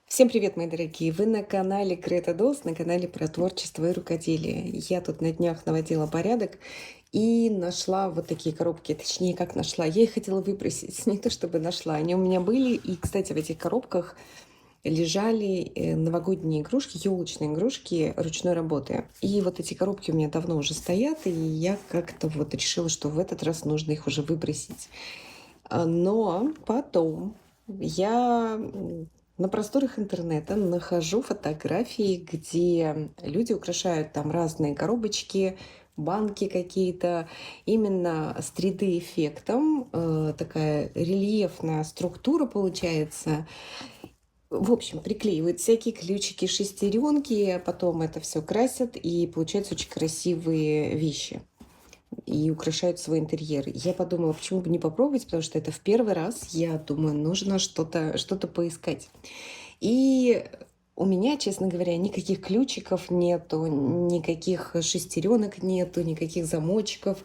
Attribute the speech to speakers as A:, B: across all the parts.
A: Всем привет, мои дорогие! Вы на канале Greta Dolls, на канале про творчество и рукоделие. Я тут на днях наводила порядок и нашла вот такие коробки. Точнее, как нашла. Я их хотела выбросить. Не то чтобы нашла. Они у меня были. И, кстати, в этих коробках лежали новогодние игрушки, елочные игрушки ручной работы. И вот эти коробки у меня давно уже стоят. И я как-то вот решила, что в этот раз нужно их уже выбросить. Но потом я на просторах интернета нахожу фотографии, где люди украшают там разные коробочки, банки какие-то, именно с 3D-эффектом. Такая рельефная структура получается. В общем, приклеивают всякие ключики, шестеренки, потом это все красят, и получаются очень красивые вещи и украшают свой интерьер. Я подумала, почему бы не попробовать, потому что это в первый раз. Я думаю, нужно что-то поискать. И у меня, честно говоря, никаких ключиков нету, никаких шестеренок нету, никаких замочков.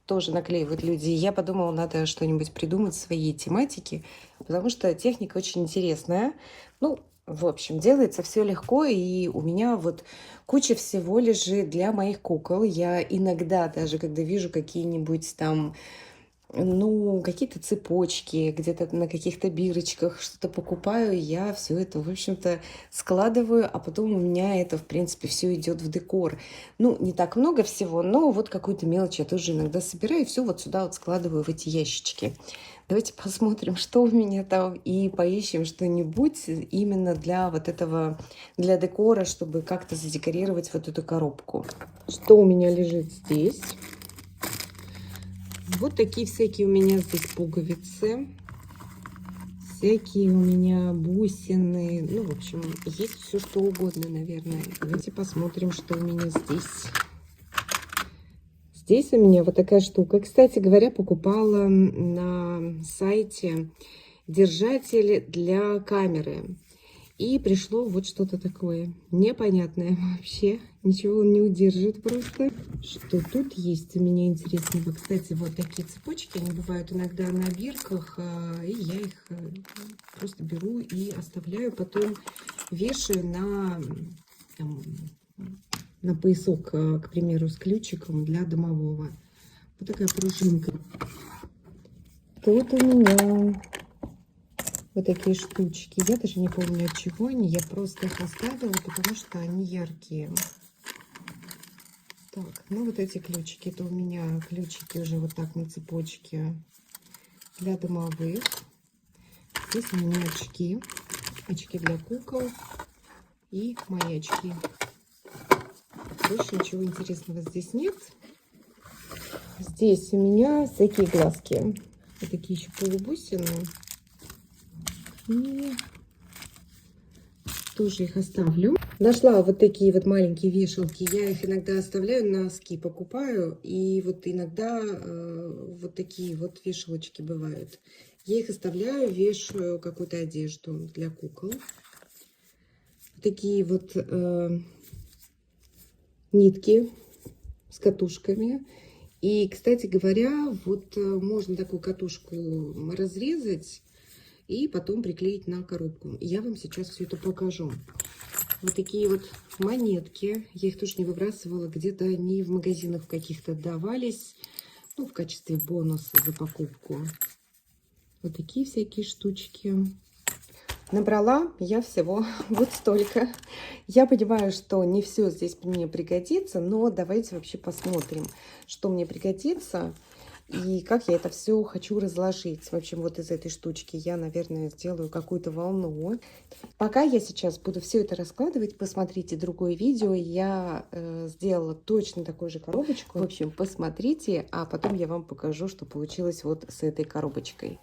A: Тоже наклеивают люди. И я подумала, надо что-нибудь придумать в своей тематике, потому что техника очень интересная. Ну, в общем, делается все легко, и у меня вот куча всего лежит для моих кукол. Я иногда даже, когда вижу какие-нибудь там, ну, какие-то цепочки, где-то на каких-то бирочках что-то покупаю, я все это, в общем-то, складываю, а потом у меня это, в принципе, все идет в декор. Ну, не так много всего, но вот какую-то мелочь я тоже иногда собираю, и все вот сюда вот складываю в эти ящички. Давайте посмотрим, что у меня там, и поищем что-нибудь именно для вот этого, для декора, чтобы как-то задекорировать вот эту коробку. Что у меня лежит здесь? Вот такие всякие у меня здесь пуговицы. Всякие у меня бусины. Ну, в общем, есть все что угодно, наверное. Давайте посмотрим, что у меня здесь. Здесь у меня вот такая штука. Кстати говоря, покупала на сайте держатель для камеры. И пришло вот что-то такое непонятное вообще. Ничего он не удержит просто. Что тут есть у меня интересного? Кстати, вот такие цепочки, они бывают иногда на бирках. И я их просто беру и оставляю. Потом вешаю там, на поясок, к примеру, с ключиком для домового. Вот такая пружинка. Тут у меня вот такие штучки. Я даже не помню, от чего они. Я просто их оставила, потому что они яркие. Так, ну вот эти ключики. Это у меня ключики уже вот так на цепочке для домовых. Здесь у меня очки. Очки для кукол. И мои очки. Больше ничего интересного здесь нет. Здесь у меня всякие глазки. Вот такие еще полубусины. И тоже их оставлю. Нашла вот такие вот маленькие вешалки. Я их иногда оставляю, носки покупаю. И вот иногда вот такие вот вешалочки бывают. Я их оставляю, вешаю какую-то одежду для кукол. Такие вот нитки с катушками. И, кстати говоря, вот можно такую катушку разрезать и потом приклеить на коробку. Я вам сейчас все это покажу. Вот такие вот монетки. Я их тоже не выбрасывала. Где-то они в магазинах каких-то давались. Ну, в качестве бонуса за покупку. Вот такие всякие штучки. Набрала я всего вот столько. Я понимаю, что не все здесь мне пригодится, но давайте вообще посмотрим, что мне пригодится и как я это все хочу разложить. В общем, вот из этой штучки я, наверное, сделаю какую-то волну. Пока я сейчас буду все это раскладывать, посмотрите другое видео. Я сделала точно такую же коробочку. В общем, посмотрите, а потом я вам покажу, что получилось вот с этой коробочкой.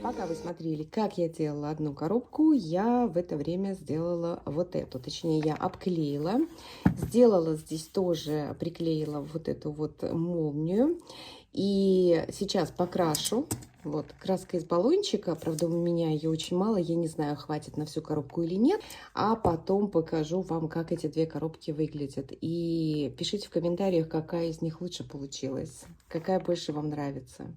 A: Пока вы смотрели, как я делала одну коробку, я в это время сделала вот эту. Точнее, я обклеила. Сделала здесь тоже, приклеила вот эту вот молнию. И сейчас покрашу. Вот, краска из баллончика. Правда, у меня ее очень мало. Я не знаю, хватит на всю коробку или нет. А потом покажу вам, как эти две коробки выглядят. И пишите в комментариях, какая из них лучше получилась. Какая больше вам нравится.